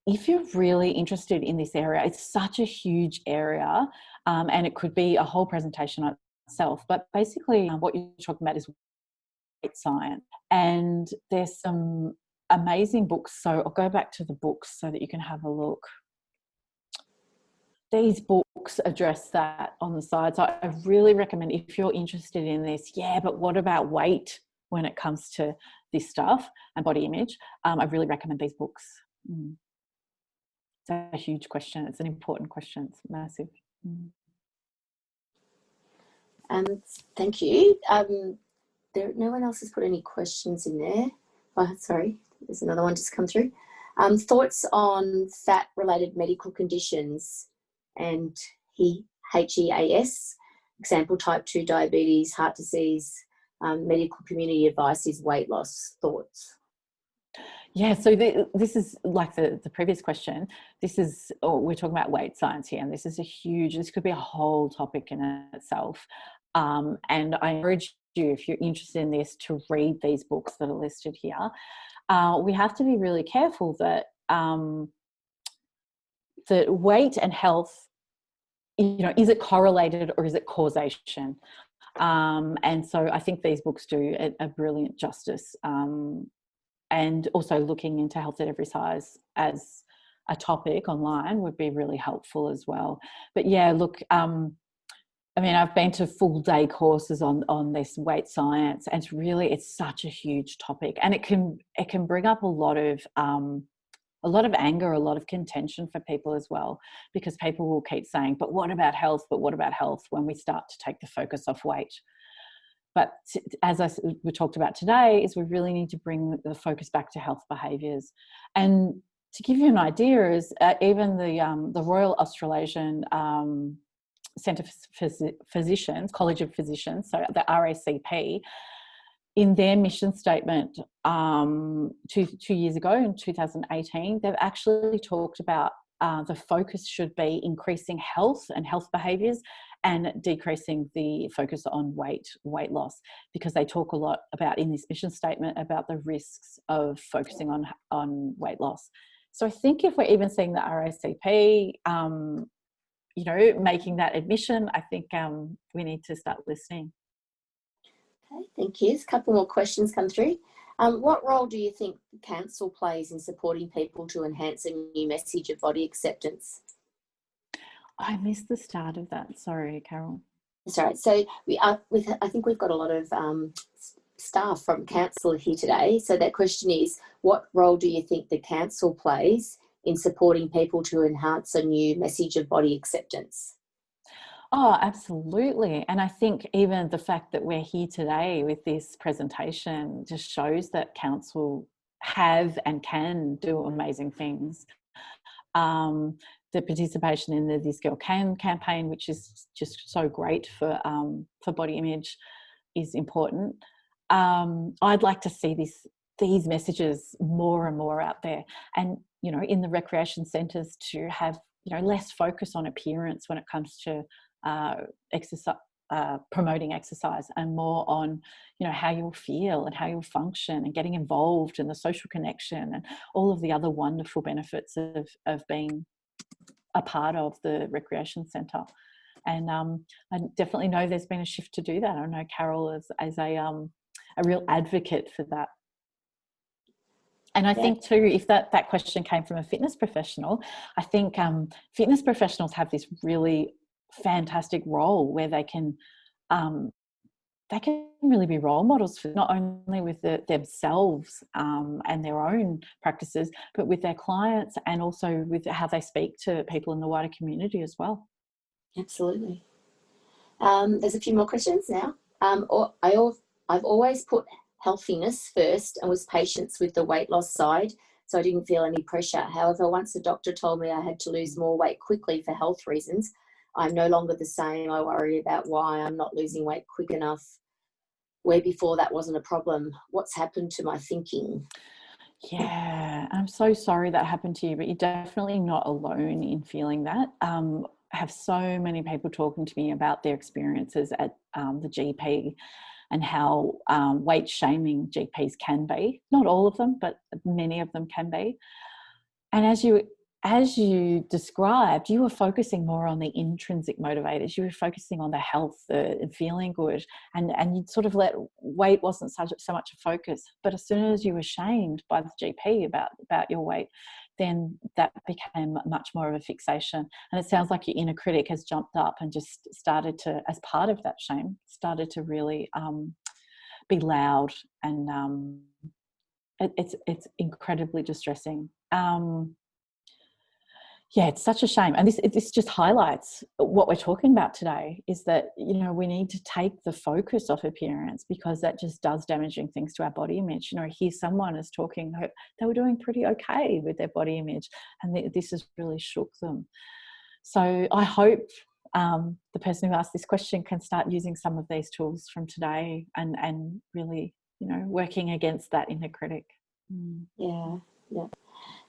Speaker 2: If you're really interested in this area, it's such a huge area, and it could be a whole presentation on itself. But basically, what you're talking about is weight science, and there's some amazing books. So I'll go back to the books so that you can have a look. These books address that on the side. So I really recommend, if you're interested in this, but what about weight when it comes to this stuff and body image? I really recommend these books. It's a huge question. It's an important question. It's massive.
Speaker 1: Thank you. No one else has put any questions in there. Oh, sorry, there's another one just come through. Thoughts on fat-related medical conditions and HEAS, example type 2 diabetes, heart disease, medical community advice is weight loss. Thoughts?
Speaker 2: Yeah, so this is like the previous question. We're talking about weight science here, and this could be a whole topic in itself. And I encourage you, if you're interested in this, to read these books that are listed here. We have to be really careful that weight and health, is it correlated or is it causation? And so I think these books do a brilliant justice. And also looking into health at every size as a topic online would be really helpful as well. But yeah, look, I've been to full day courses on this weight science, and it's such a huge topic, and it can bring up a lot of anger, a lot of contention for people as well, because people will keep saying, but what about health? But what about health? When we start to take the focus off weight. But as we talked about today, is we really need to bring the focus back to health behaviours. And to give you an idea, is even the Royal Australasian Centre for Physicians, College of Physicians, so the RACP, in their mission statement 2 years ago in 2018, they've actually talked about the focus should be increasing health and health behaviours and decreasing the focus on weight loss, because they talk a lot about in this mission statement about the risks of focusing on weight loss. So I think if we're even seeing the RACP, making that admission, I think we need to start listening.
Speaker 1: Okay, thank you. There's a couple more questions come through. What role do you think counsel plays in supporting people to enhance a new message of body acceptance?
Speaker 2: I missed the start of that. Sorry, Carol.
Speaker 1: That's right. So I think we've got a lot of staff from counsel here today. So that question is, what role do you think the counsel plays in supporting people to enhance a new message of body acceptance?
Speaker 2: Oh, absolutely. And I think even the fact that we're here today with this presentation just shows that counsel have and can do amazing things. The participation in the This Girl Can campaign, which is just so great for body image, is important. I'd like to see these messages more and more out there, and in the recreation centres to have less focus on appearance when it comes to exercise, promoting exercise, and more on how you'll feel and how you'll function, and getting involved in the social connection and all of the other wonderful benefits of being a part of the recreation centre. And I definitely know there's been a shift to do that. I know Carol as a real advocate for that. And I think too, if that question came from a fitness professional, I think fitness professionals have this really fantastic role where they can really be role models for not only with themselves and their own practices, but with their clients, and also with how they speak to people in the wider community as well.
Speaker 1: Absolutely. There's a few more questions now. I've always put healthiness first and was patient with the weight loss side, so I didn't feel any pressure. However, once the doctor told me I had to lose more weight quickly for health reasons, I'm no longer the same. I worry about why I'm not losing weight quick enough, where before that wasn't a problem. What's happened to my thinking?
Speaker 2: Yeah, I'm so sorry that happened to you, but you're definitely not alone in feeling that. I have so many people talking to me about their experiences at the GP and how weight shaming GPs can be. Not all of them, but many of them can be. And as you described, you were focusing more on the intrinsic motivators. You were focusing on the health, the feeling good, and you sort of let weight wasn't so much a focus. But as soon as you were shamed by the GP about your weight, then that became much more of a fixation. And it sounds like your inner critic has jumped up and just started to, as part of that shame, started to really be loud, and it's incredibly distressing. Yeah, it's such a shame. And this just highlights what we're talking about today, is that, we need to take the focus off appearance, because that just does damaging things to our body image. Here someone is talking, they were doing pretty okay with their body image, and this has really shook them. So I hope the person who asked this question can start using some of these tools from today and really, working against that inner critic.
Speaker 1: Yeah.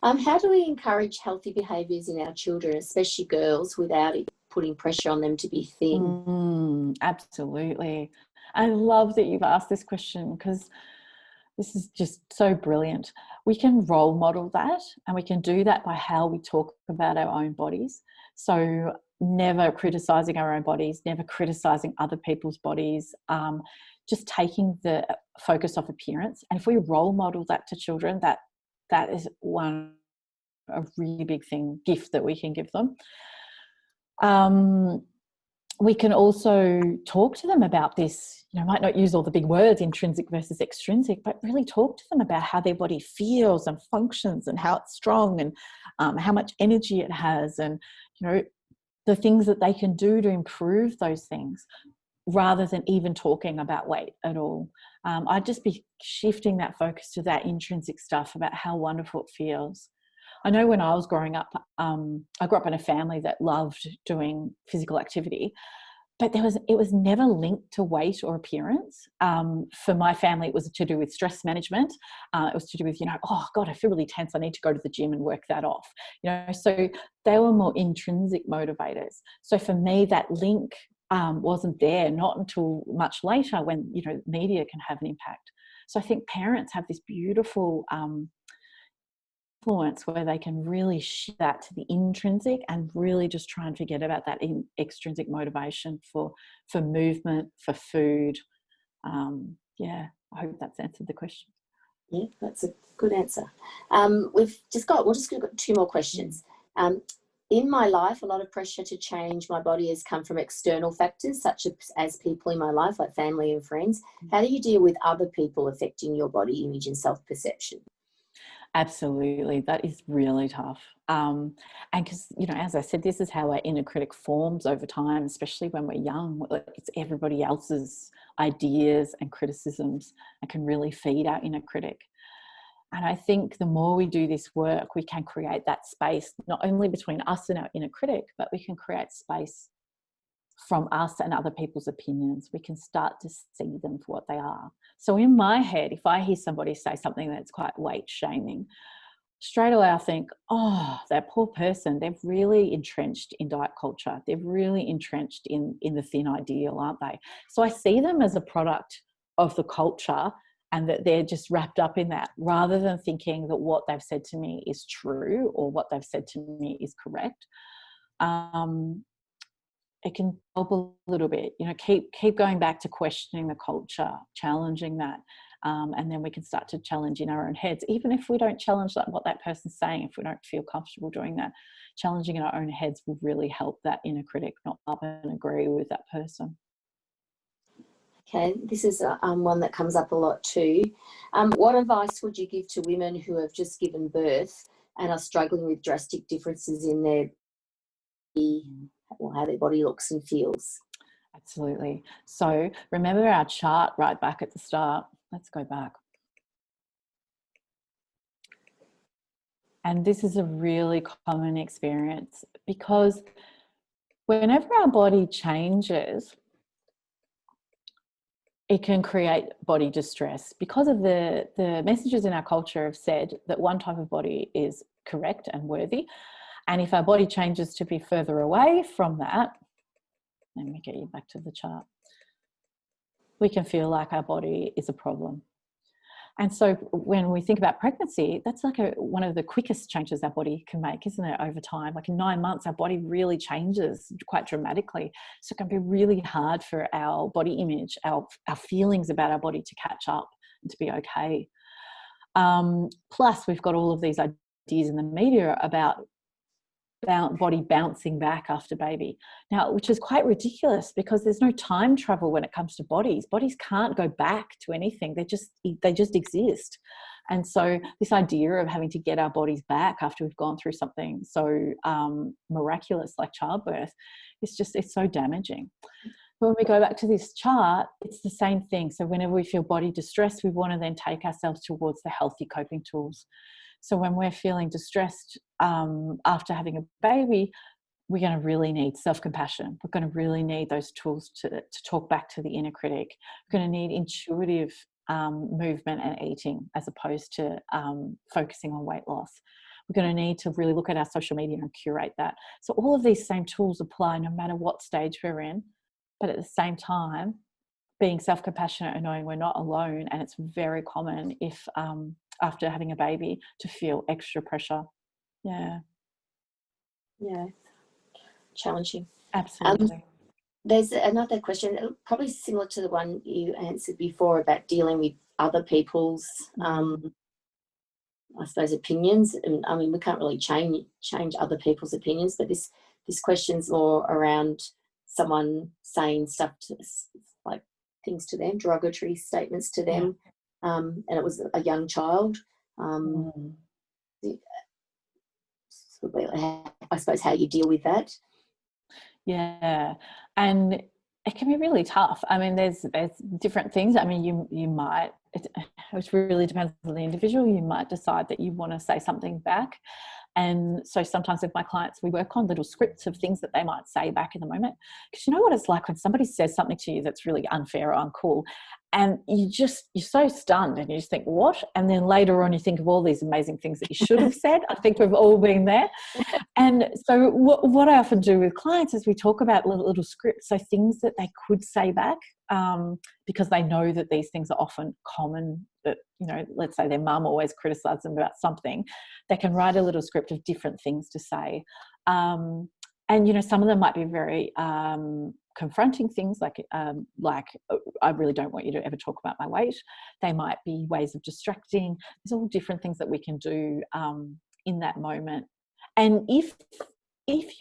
Speaker 1: How do we encourage healthy behaviours in our children, especially girls, without it putting pressure on them to be thin?
Speaker 2: Absolutely. I love that you've asked this question, because this is just so brilliant. We can role model that, and we can do that by how we talk about our own bodies. So never criticising our own bodies, never criticising other people's bodies, just taking the focus off appearance. And if we role model that to children, that is a really big gift that we can give them. We can also talk to them about this, might not use all the big words, intrinsic versus extrinsic, but really talk to them about how their body feels and functions, and how it's strong, and how much energy it has, and, the things that they can do to improve those things, rather than even talking about weight at all. I'd just be shifting that focus to that intrinsic stuff about how wonderful it feels. I know when I was growing up, I grew up in a family that loved doing physical activity, but it was never linked to weight or appearance. For my family, it was to do with stress management. It was to do with, oh God, I feel really tense. I need to go to the gym and work that off. So they were more intrinsic motivators. So for me, that link wasn't there, not until much later when, media can have an impact. So I think parents have this beautiful influence where they can really shift that to the intrinsic and really just try and forget about that extrinsic motivation for movement, for food. I hope that's answered the question.
Speaker 1: Yeah, that's a good answer. We've just got two more questions. In my life, a lot of pressure to change my body has come from external factors, such as people in my life, like family and friends. How do you deal with other people affecting your body image and self-perception?
Speaker 2: Absolutely. That is really tough. And because, as I said, this is how our inner critic forms over time, especially when we're young. It's everybody else's ideas and criticisms and can really feed our inner critic. And I think the more we do this work, we can create that space, not only between us and our inner critic, but we can create space from us and other people's opinions. We can start to see them for what they are. So in my head, if I hear somebody say something that's quite weight shaming, straight away I think, oh, that poor person, they're really entrenched in diet culture. They're really entrenched in the thin ideal, aren't they? So I see them as a product of the culture and that they're just wrapped up in that, rather than thinking that what they've said to me is true or what they've said to me is correct. It can help a little bit, keep going back to questioning the culture, challenging that. And then we can start to challenge in our own heads, even if we don't challenge what that person's saying, if we don't feel comfortable doing that. Challenging in our own heads will really help that inner critic not up and agree with that person.
Speaker 1: Okay, this is one that comes up a lot too. What advice would you give to women who have just given birth and are struggling with drastic differences in their how their body looks and feels?
Speaker 2: Absolutely. So remember our chart right back at the start. Let's go back. And this is a really common experience because whenever our body changes, it can create body distress because of the messages in our culture have said that one type of body is correct and worthy. And if our body changes to be further away from that, let me get you back to the chart, we can feel like our body is a problem. And so when we think about pregnancy, that's like one of the quickest changes our body can make, isn't it, over time? Like in 9 months, our body really changes quite dramatically. So it can be really hard for our body image, our feelings about our body to catch up and to be okay. Plus, we've got all of these ideas in the media about body bouncing back after baby now, which is quite ridiculous because there's no time travel when it comes to bodies. Bodies can't go back to anything. They just exist. And so this idea of having to get our bodies back after we've gone through something so miraculous like childbirth, it's so damaging. But when we go back to this chart, it's the same thing. So whenever we feel body distress, we want to then take ourselves towards the healthy coping tools. So when we're feeling distressed after having a baby, we're going to really need self-compassion. We're going to really need those tools to talk back to the inner critic. We're going to need intuitive movement and eating as opposed to focusing on weight loss. We're going to need to really look at our social media and curate that. So all of these same tools apply no matter what stage we're in, but at the same time, being self-compassionate and knowing we're not alone. And it's very common if after having a baby to feel extra pressure. Yeah,
Speaker 1: Challenging.
Speaker 2: Absolutely.
Speaker 1: There's another question, probably similar to the one you answered before about dealing with other people's, I suppose, opinions. And I mean, we can't really change other people's opinions, but this question's more around someone saying stuff like things to them, derogatory statements to them, and it was a young child. I suppose how you deal with that.
Speaker 2: Yeah, and it can be really tough. I mean, there's different things. I mean, you might, it really depends on the individual. You might decide that you want to say something back. And so sometimes with my clients, we work on little scripts of things that they might say back in the moment. Because you know what it's like when somebody says something to you that's really unfair or uncool, and you're so stunned and you just think, what? And then later on you think of all these amazing things that you should have said. I think we've all been there. And so what I often do with clients is we talk about little scripts, so things that they could say back, because they know that these things are often common, that, you know, let's say their mum always criticizes them about something. They can write a little script of different things to say. And, you know, some of them might be very confronting things like I really don't want you to ever talk about my weight. They might be ways of distracting. There's all different things that we can do in that moment. And if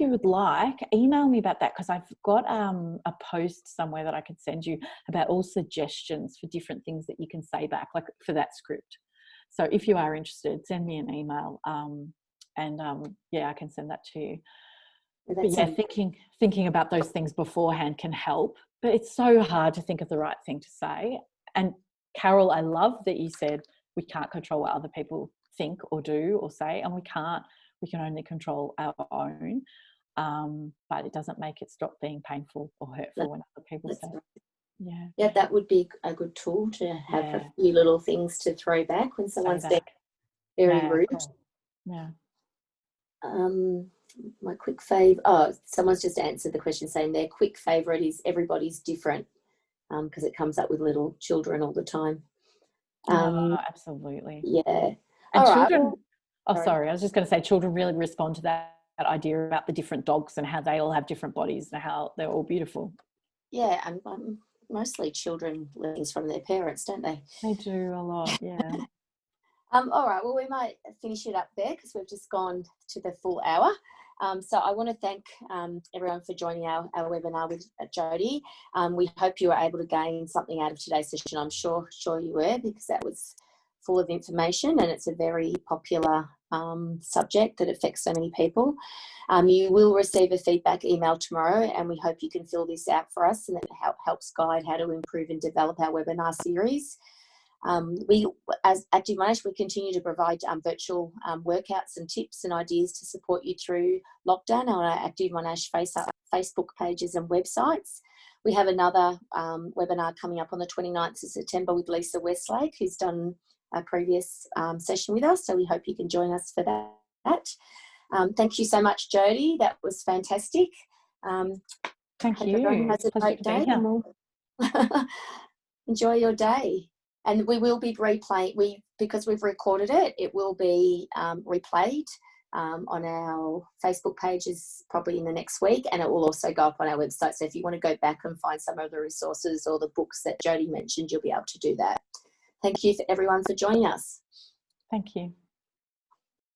Speaker 2: you would like, email me about that, because I've got a post somewhere that I could send you about all suggestions for different things that you can say back, like for that script. So if you are interested, send me an email yeah, I can send that to you. But yeah, thinking about those things beforehand can help, but it's so hard to think of the right thing to say. And Carol, I love that you said we can't control what other people think or do or say, and we can only control our own, but it doesn't make it stop being painful or hurtful when other people say. Right.
Speaker 1: Yeah, that would be a good tool to have a few little things to throw back when someone's very rude.
Speaker 2: Cool. Yeah.
Speaker 1: My quick fave. Oh, someone's just answered the question saying their quick favourite is everybody's different, because it comes up with little children all the time.
Speaker 2: Absolutely.
Speaker 1: Yeah.
Speaker 2: And all children. Right, well, sorry, I was just going to say children really respond to that idea about the different dogs and how they all have different bodies and how they're all beautiful.
Speaker 1: Yeah, and mostly children learn from their parents, don't they?
Speaker 2: They do a lot, yeah.
Speaker 1: All right, well, we might finish it up there because we've just gone to the full hour. So I want to thank everyone for joining our webinar with Jodie. We hope you were able to gain something out of today's session. I'm sure you were, because that was full of information and it's a very popular subject that affects so many people. You will receive a feedback email tomorrow, and we hope you can fill this out for us, and it helps guide how to improve and develop our webinar series. We, as Active Monash, we continue to provide virtual workouts and tips and ideas to support you through lockdown on our Active Monash Facebook pages and websites. We have another webinar coming up on the 29th of September with Lisa Westlake, who's done a previous session with us, so we hope you can join us for that. Thank you so much, Jodie. That was fantastic.
Speaker 2: Thank you.
Speaker 1: Everyone has a great day. And we'll enjoy your day. And we will be replaying, because we've recorded it, it will be replayed on our Facebook pages probably in the next week, and it will also go up on our website. So if you want to go back and find some of the resources or the books that Jodie mentioned, you'll be able to do that. Thank you for everyone for joining us.
Speaker 2: Thank you.